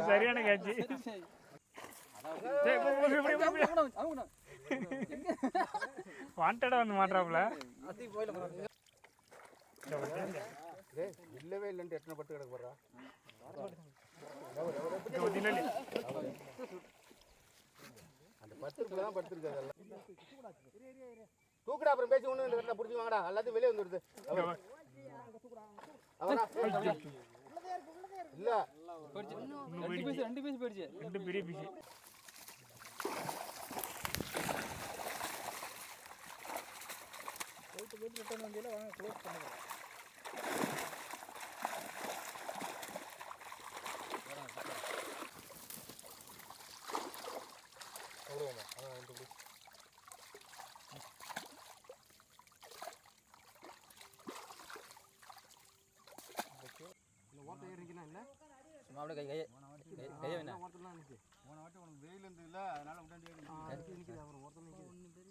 சரியான காட்சி. வாண்டடா வந்து மாட்டாப்ல. இல்லவே இல்லைன்னு எத்தனை பட்டு கிடக்கு போடுறா. அந்த பத்துக்குள்ளதான் படுத்துருக்கு. அதெல்லாம் தூக்குடா, அப்புறம் பேசி ஒண்ணு இடத்துல பிடிச்சி வாங்கடா. எல்லாத்தையும் வெளியே வந்துடுது. இல்ல ரெண்டு பெரிய பீஸ்.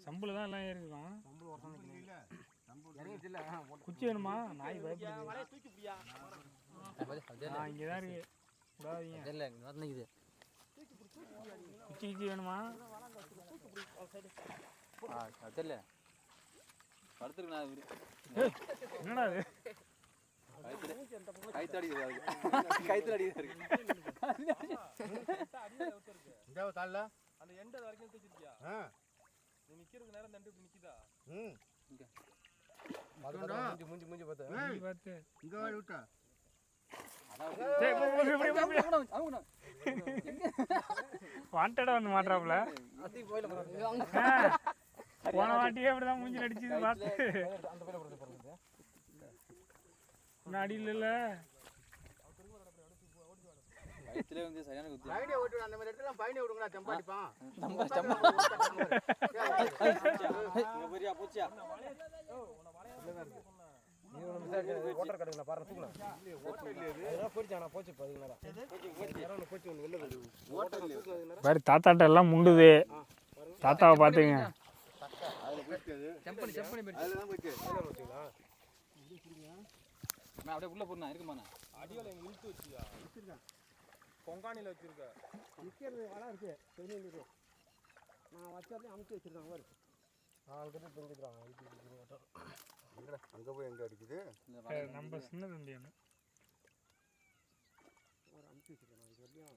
சம்பளம் தான் எல்லாம் ஏறிக்கலாம். குச்சி வேணுமா? நாய் பயப்படுது. இங்கதான் இருக்கு. குச்சி குச்சி வேணுமா? என்னடா அது? வாண்டடா வந்து மாட்டாப்ல. போன வாட்டியே அப்படிதான் மூஞ்சில் அடிச்சுது பார்த்து. அடி இல்ல பாரு, தாத்தாட்ட எல்லாம் முண்டுது. தாத்தாவை பாத்துங்க. அப்படியே உள்ள போறா இருக்குமாண்ணா? அடியோல எங்க இழுத்து வச்சியா? பொங்கானில வச்சிருக்க. நிக்கிறது வளா இருக்கு. தெரியுது. நான் வச்சறதே அமுக்கி வச்சிருக்காங்க பாரு. ஆல்ரெடி பொங்கிடுறாங்க. எங்கடா அங்க போய் எங்க அடிக்குது? நம்ம சின்ன தம்பியான. ஒரு அமுக்கி வச்சிருக்காங்க. இது வரையும்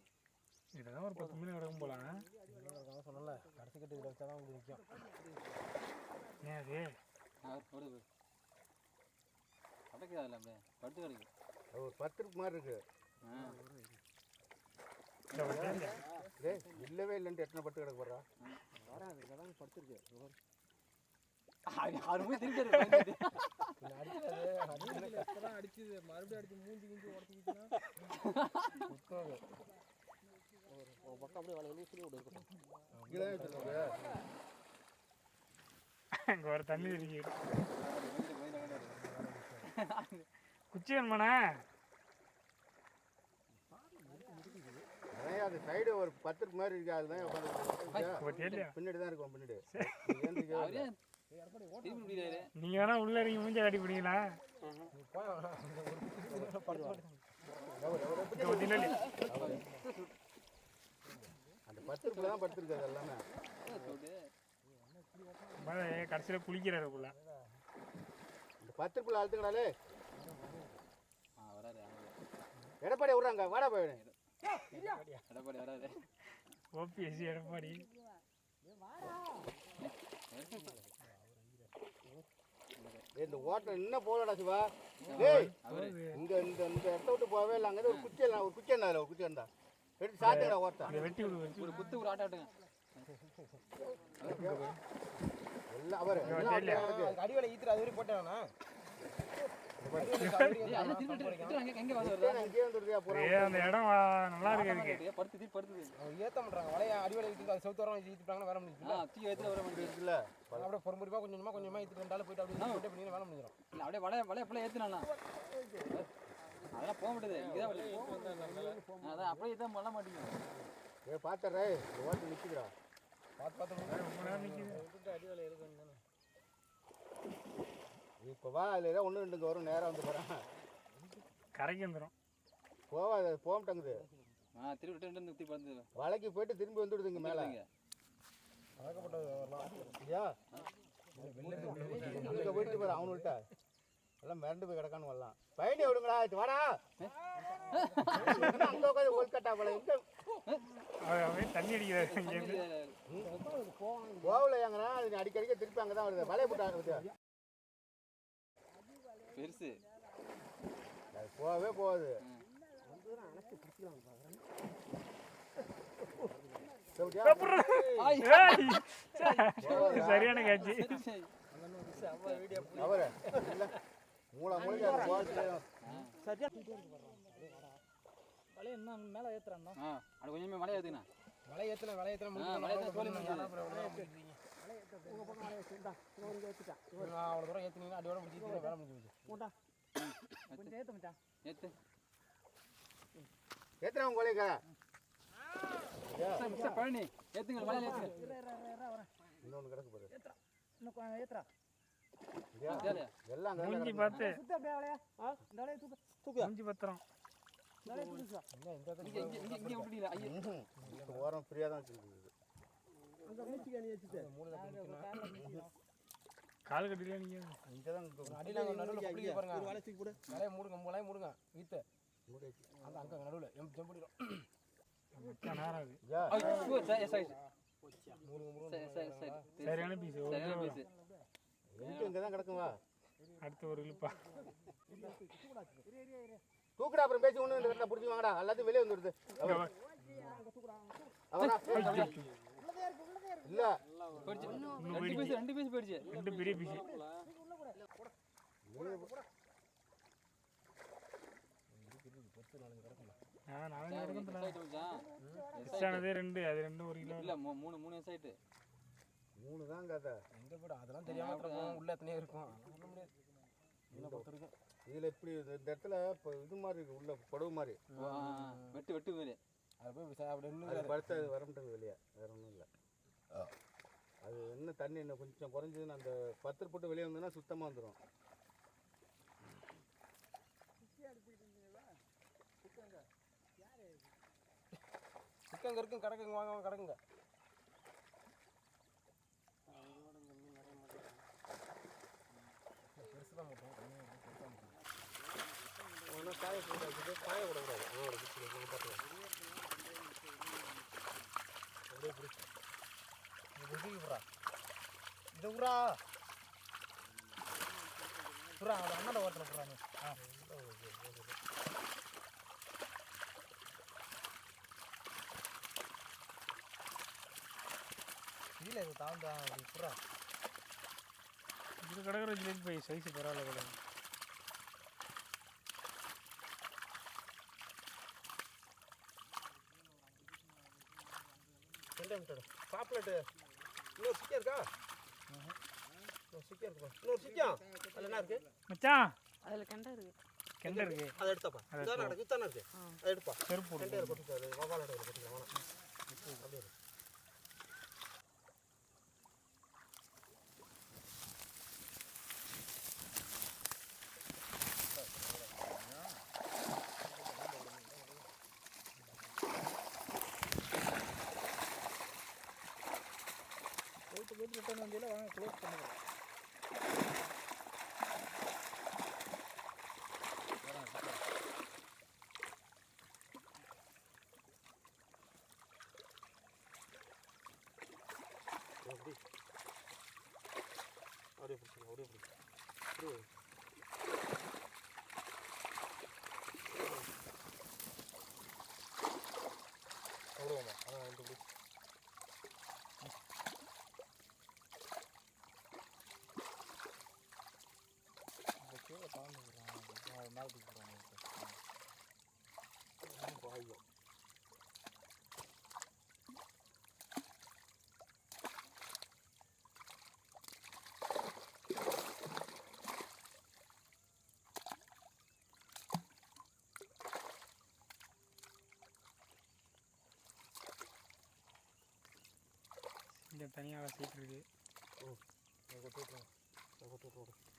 இதெல்லாம் ஒரு 10 மீன் கிடக்கும் போல. நான் சொன்னல கடைசி கட்டு இதுல வச்சா தான் உங்களுக்கு நிக்கும். ஏன் அது? ஓடு. அடக்குதால அப்படியே படுத்து கிடக்கு. ஒரு 10 மாதிரி இருக்கு. இல்லவே இல்லைன்னு எத்தனை பட்டு கிடக்கு போடுறா. வராது, அதான் படுத்துருக்கு. யாருமே திருப்பி அடிச்சது மறுபடியும் அடிச்சு மூஞ்சி கிஞ்சி உடச்சிக்கிச்சுன்னா ஒரு பக்கம் அப்படியே வலை வெளியே சொல்லி விடுறது. அங்க ஒரு தண்ணி இருக்கு. குச்சி வேணுமாண்ணா? அது சைடு ஒரு 10 மாதிரி இருக்கு. அதுதான் பின்னாடி தான் இருக்கும். பின்னாடி நீங்க வேணா உள்ள இறங்கி மூஞ்ச காட்டி பிடிங்களா? அந்த 10 தான் படுத்துருக்கு. அது எல்லாமே கடைசியில குளிக்கிறாருக்குள்ள. இந்த 10 அழுத்துக்கடாலே. எடப்பாடி விடுறாங்க. வாடா போய் எடப்பாடி வராது. ஓபிஎஸ் எடப்பாடி. இந்த ஓட்டம் இன்னும் போலடா சிவா. இங்க இந்த இடத்த விட்டு போகவே இல்லை. அங்கே ஒரு குச்சி இருந்தா ஒரு குச்சி இருந்தா எடுத்து சாத்துடா ஓட்டம். வெட்டி ஒரு குத்து ஒரு ஆட்ட விட்டுங்க. எல்லாம் அவர் அடிவலை ஈத்துற அது வரைக்கும் போட்டேனா? அந்த இடம் நல்லா இருக்கு. ஏத்த பண்றாங்க வலைய அடிவலை ஈத்து சவுத் வரம் ஈத்துட்டாங்கன்னா வேலை முடிஞ்சுல. தீ ஏத்துல வர முடியல. அப்படியே பொறுமையா கொஞ்சமா ஈத்துட்டு வந்தால போயிட்டு அப்படியே பண்ணி வேலை முடிஞ்சிரும். இல்ல அப்படியே வலைய அப்படியே ஏத்துனானா அதெல்லாம் போக மாட்டேது. இங்கதான் அதான் அப்படியே தான் பண்ண மாட்டேங்குது. பாத்துறே ஓட்டு நிக்குதுடா. பார்த்து அடிவலை இருக்கு. இப்போ வா, அதில் ஏதோ 1 2 வரும். நேராக வந்து போகிறேன். கரைக்கு வந்துடும். போகாது, போக மாட்டேங்குது. திருப்பி ரெண்டு திருப்பி வந்து வலைக்கு போயிட்டு திரும்பி வந்துடுதுங்க மேலே. ஐயா அங்கே போயிட்டு பாரு அவனுள்கிட்ட எல்லாம் மிரண்டு போய் கிடக்கான்னு வரலாம். பயணி விடுங்களா, வாடா அங்கே உட்காந்து ஓல்கட்டா போல எங்க தண்ணி அடிக்கிறாரு இங்கேருந்து. போகல ஏங்கண்ணா, அது அடிக்கடிக்க திருப்பி அங்கே தான் வருது. வலையை போட்டு வருது பெருசு, அது போகவே போகுது. சரியான காட்சி. அவரு மூளை மூளைக்கு அது போகிறது. வலையை என்ன மேலே ஏற்றுறாண்ணா? அது கொஞ்சமே வலையை ஏற்றுங்கண்ணா. வலையை ஏற்றுனா வலையை ஏற்றுனா அவ்வளோ தூரம் ஏற்றுனீங்கன்னா அடியோட முடிச்சு வேலை முடிஞ்சு போச்சு. கொஞ்சம் ஏற்ற மச்சான், ஏற்று ஏற்றுனா உங்க கோழிக்கா பழனி ஏற்றுங்க, வலையில் ஏற்றுங்க. இன்னொன்று கிடக்கு பாரு. இன்னும் ஏற்றுறா எல்லாம் மூஞ்சி பார்த்து மூஞ்சி பத்திரம் ஓரம் ஃப்ரீயாக தான் வச்சுருக்குது. கால் கட்டில நீங்க இங்கே தான் மூடுங்க மூடுங்க வீட்டு அந்த அங்கே நடுவில் ஜம்பிடும். சரியான பீஸ். இங்கே தான் கிடக்குவா. அடுத்து ஒரு இழுப்பா தூக்குடா, அப்புறம் பேசி ஒன்று இந்த இடத்துல பிடிச்சி வாங்கடா, எல்லாத்தையும் வெளியே வந்துடுது. இல்லை ரெண்டு பீஸ் போயிடுச்சு. ரெண்டு பெரிய பீஸ். ரெண்டு அது ரெண்டும் ஒரு கிலோ இல்லை, மூணு மூணு சைட்டு மூணு தான் கதை. எங்கே போய்ட்டு அதெல்லாம் தெரியாமல் உள்ள எத்தனையோ இருக்கும். இதில் இப்படி இந்த இடத்துல இப்போ இது மாதிரி இருக்கு, உள்ள பொடவு மாதிரி வெட்டு மாதிரி அது போய் அப்படி படுத்து அது வர மாட்டேங்குது வெளியே. வேற ஒன்றும் இல்லை. அது என்ன தண்ணி இன்னும் கொஞ்சம் குறைஞ்சதுன்னு அந்த பத்திர போட்டு வெளியே வந்தோன்னா சுத்தமாக வந்துடும். சிக்கங்க இருக்கும், கிடக்குங்க, வாங்க கிடக்குங்க. பெருசு தான் போட்டோம், காய போட்டு காய விடக்கூடாது. அப்படியே பிடிச்சி விட்றா, இதை விட்றா விட்றா, அது அண்ணாட ஓட்டல போடுறாங்க. இல்லை இது தாழ்ந்தா அப்படி விட்றா. இது கிடக்கிற ஜிலேபி போய் சைஸ் பரவாயில்ல கிடையாது. பாப்புலேட்டு இன்னொரு சிக்கா இருக்கா? சிக்கா இருக்குப்பா, இன்னொரு சிக்கம் அதில் என்ன இருக்கு மச்சான்? அதில் கெண்டை இருக்கு. கெண்டை இருக்கு, அதை எடுத்தாப்பா. இதான் நடக்குது, இதானே இருக்கு, அதை எடுப்பா. செருப்பு கெண்டையை கொட்டிக்காது, வவாலோட கொட்டிக்கலாம். வேணாம் அப்படியே இருக்கு. போயிட்டு ரிட்டர்ன் வந்தியில் வாங்க க்ளோஸ் பண்ணுங்க. அப்படியே பிடிச்சிங்க, அப்படியே பிடிச்சி அவ்வளோமா. அதான் ரெண்டு பிடிச்சி கீழே தாழ்ந்து போடுறான், மேலே தூக்கி போடுறாங்க. பாயும் இங்கே தனியாக சீட் இருக்குது. கொட்டு விட்ருவோம்.